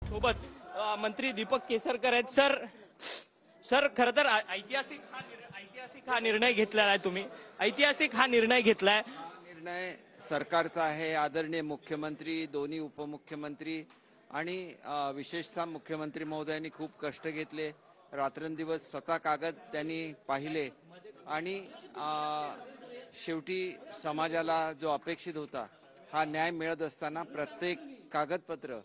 सोबत मंत्री दीपक केसरकर आहेत। सर खरं तर ऐतिहासिक हा निर्णय घेतलेला आहे तुम्ही, ऐतिहासिक हा निर्णय घेतलाय। निर्णय सरकारचा आहे। आदरणीय मुख्यमंत्री, दोन्ही उपमुख्यमंत्री आणि विशेषतः मुख्यमंत्री महोदयांनी खूप कष्ट घेतले, रात्रंदिवस स्वतः कागद त्यांनी पाहिले आणि शेवटी समाजाला जो अपेक्षित होता हा न्याय मिळत असताना प्रत्येक कागदपत्र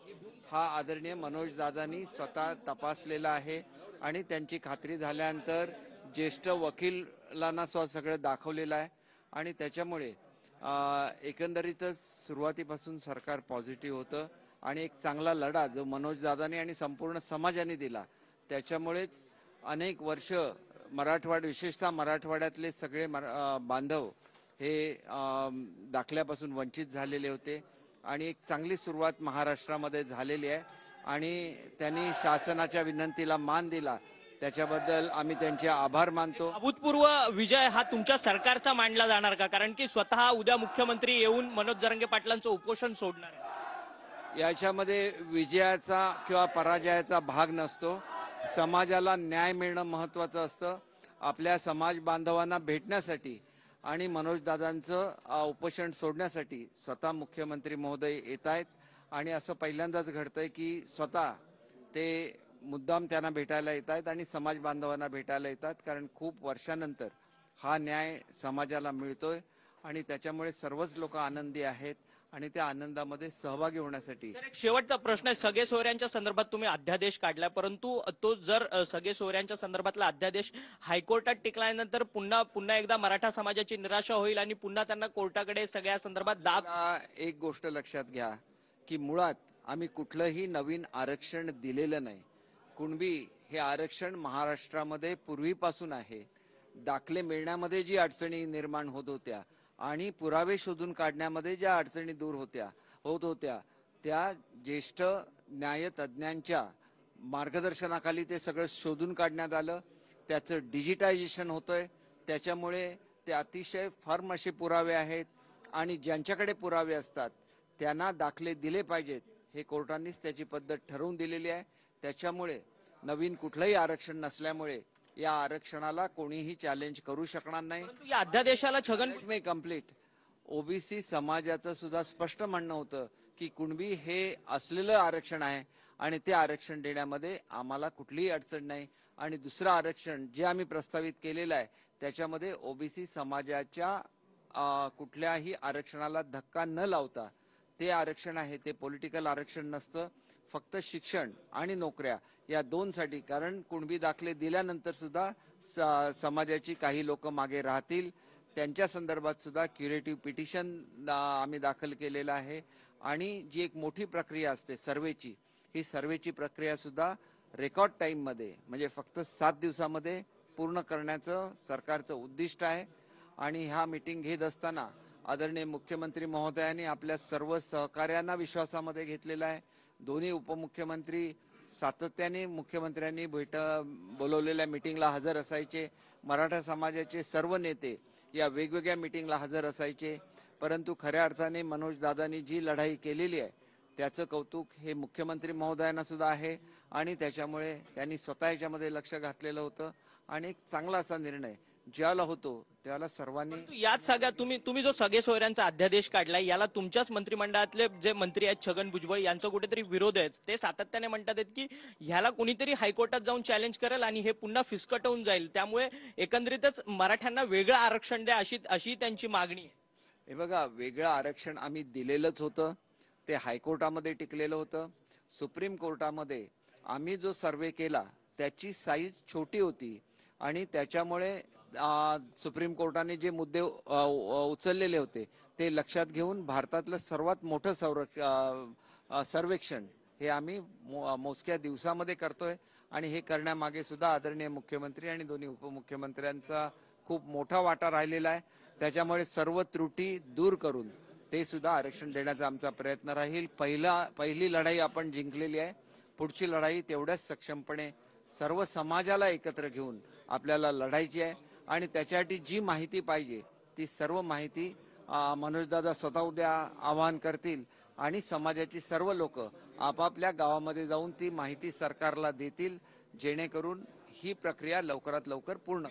हा आदरणीय मनोज दादांनी स्वतः तपासलेला आहे आणि त्यांची खात्री झाल्यानंतर ज्येष्ठ वकिलांना सगळं दाखवलेलं आहे आणि त्याच्यामुळे एकंदरीतच सुरुवातीपासून सरकार पॉझिटिव्ह होतं आणि एक चांगला लढा जो मनोज दादांनी आणि संपूर्ण समाजाने दिला त्याच्यामुळेच अनेक वर्ष विशेषतः मराठवाड्यातले सगळे बांधव हे दाखल्यापासून वंचित झालेले होते आणि एक चांगली सुरुवात महाराष्ट्रामध्ये झालेली आहे आणि त्यांनी शासनाच्या विनंतीला मान दिला, त्याच्याबद्दल आम्ही त्यांचे आभार मानतो। अभूतपूर्व विजय हा तुमच्या सरकारचा मानला जाणार का? कारण की स्वतः उद्या मुख्यमंत्री येऊन मनोज जरांगे पाटलांचं उपोषण सोडणार आहे। याच्यामध्ये विजयाचा किंवा पराजयाचा भाग नसतो, समाजाला न्याय मिळणं महत्त्वाचं असतं। आपल्या समाज बांधवांना भेटण्यासाठी आणि मनोज दादांचं उपोषण सोडण्यासाठी स्वतः मुख्यमंत्री महोदय येत आहेत आणि असं पहिल्यांदाच घडतंय की स्वतः ते मुद्दाम त्यांना भेटायला येत आहेत आणि समाज बांधवांना भेटायला येतात, कारण खूप वर्षानंतर हा न्याय समाजाला मिळतोय आणि त्याच्यामुळे सर्वच लोक आनंदी आहेत आणि त्या आनंदामध्ये सहभागी होण्यासाठी। एक शेवटचा प्रश्न आहे, सगळे सोयऱ्यांच्या संदर्भात तुम्ही अध्यादेश काढला, परंतु तो जर सगळे सोयऱ्यांच्या संदर्भातला अध्यादेश हायकोर्टात टिकल्यानंतर पुन्हा एकदा मराठा समाजाची निराशा होईल आणि पुन्हा त्यांना कोर्टाकडे सगळ्या संदर्भात दाब। एक गोष्ट लक्षात घ्या की मुळात आम्ही कुठलंही नवीन आरक्षण दिलेलं नाही। कुणबी हे आरक्षण महाराष्ट्रामध्ये पूर्वीपासून आहे। दाखले मिळण्यामध्ये जी अडचणी निर्माण होत होत्या आणि पुरावे शोधून काढण्यामध्ये ज्या अडचणी दूर होत होत्या त्या ज्येष्ठ न्यायतज्ञांच्या मार्गदर्शनाखाली ते सगळं शोधून काढण्यात आलं। त्याचं डिजिटायझेशन होतंय, त्याच्यामुळे ते अतिशय फर्म असे पुरावे आहेत आणि ज्यांच्याकडे पुरावे असतात त्यांना दाखले दिले पाहिजेत, हे कोर्टानेच त्याची पद्धत ठरवून दिलेली आहे। त्याच्यामुळे नवीन कुठलंही आरक्षण नसल्यामुळे या आरक्षणाला कोणीही चॅलेंज करू शकणार नाही। या अध्यादेशाला छगन कंप्लीट ओबीसी समाजाचं सुद्धा स्पष्ट म्हणणं होतं की कुणबी हे असलेलं आरक्षण आहे आणि ते आरक्षण देण्यामध्ये आम्हाला कुठलीही अडचण नाही आणि दुसरं आरक्षण जे आम्ही प्रस्तावित केलेलं आहे त्याच्यामध्ये ओबीसी समाजाच्या कुठल्याही आरक्षणाला धक्का न लावता ते आरक्षण आहे, ते पॉलिटिकल आरक्षण नसतं, फक्त शिक्षण आणि नोकऱ्या या दोनसाठी। कारण कुणबी दाखले दिल्यानंतर सुद्धा समाजाची काही लोक मागे राहतील, त्यांच्या संदर्भात सुद्धा क्युरेटिव्ह पिटिशन आम्ही दाखल केलेलं आहे आणि जी एक मोठी प्रक्रिया असते सर्वेची, ही सर्वेची प्रक्रिया सुद्धा रेकॉर्ड टाईममध्ये म्हणजे फक्त 7 दिवसामध्ये पूर्ण करण्याचं सरकारचं उद्दिष्ट आहे। आणि ह्या मीटिंग घेत असताना आदरणीय मुख्यमंत्री महोदयांनी आपल्या सर्व सहकार्यांना विश्वासामध्ये घेतलेला आहे। दोन्ही उपमुख्यमंत्री सातत्याने मुख्यमंत्र्यांनी बोलवलेल्या मीटिंगला हजर असायचे, मराठा समाजाचे सर्व नेते या वेगवेगळ्या मीटिंगला हजर असायचे, परंतु खऱ्या अर्थाने मनोज दादांनी जी लढाई केलेली आहे त्याचं कौतुक हे मुख्यमंत्री महोदयांना सुद्धा आहे आणि त्याच्यामुळे त्यांनी स्वतः याच्यामध्ये लक्ष घातलेलं होतं आणि एक चांगला असा निर्णय ज्याला होतो त्याला सर्वांनी। यात सगळ्या तुम्ही जो सगळे सोयऱ्यांचा अध्यादेश काढलाय याला तुमच्याच मंत्रिमंडळातले जे मंत्री आहेत छगन भुजबळ यांचा कुठेतरी विरोध आहे। ते सातत्याने म्हणतात की ह्याला कोणीतरी हायकोर्टात जाऊन चॅलेंज करेल आणि हे पुन्हा फिसकटवून जाईल, त्यामुळे एकंदरीतच मराठ्यांना वेगळं आरक्षण द्या अशी त्यांची मागणी आहे। हे बघा, वेगळं आरक्षण आम्ही दिलेलंच होतं, ते हायकोर्टामध्ये टिकलेलं होतं। सुप्रीम कोर्टामध्ये आम्ही जो सर्वे केला त्याची साईज छोटी होती आणि त्याच्यामुळे सुप्रीम कोर्टाने जे मुद्दे उचललेले होते ते लक्षात घेऊन भारतातलं सर्वात मोठं सर्वेक्षण हे आम्ही मोजक्या दिवसामध्ये करतोय आणि हे करण्यामागे सुद्धा आदरणीय मुख्यमंत्री आणि दोन्ही उपमुख्यमंत्र्यांचा खूप मोठा वाटा राहिलेला आहे। त्याच्यामुळे सर्व त्रुटी दूर करून ते सुद्धा आरक्षण देण्याचा आमचा प्रयत्न राहील। पहिली लढाई आपण जिंकलेली आहे, पुढची लढाई तेवढ्याच सक्षमपणे सर्व समाजाला एकत्र घेऊन आपल्याला लढायची आहे आणि त्याच्यासाठी जी माहिती पाहिजे ती सर्व माहिती मनोजदादा स्वतः उद्या आवाहन करतील आणि समाजाची सर्व लोक आपापल्या गावामध्ये जाऊन ती माहिती सरकारला देतील, जेणेकरून ही प्रक्रिया लवकरात लवकर पूर्ण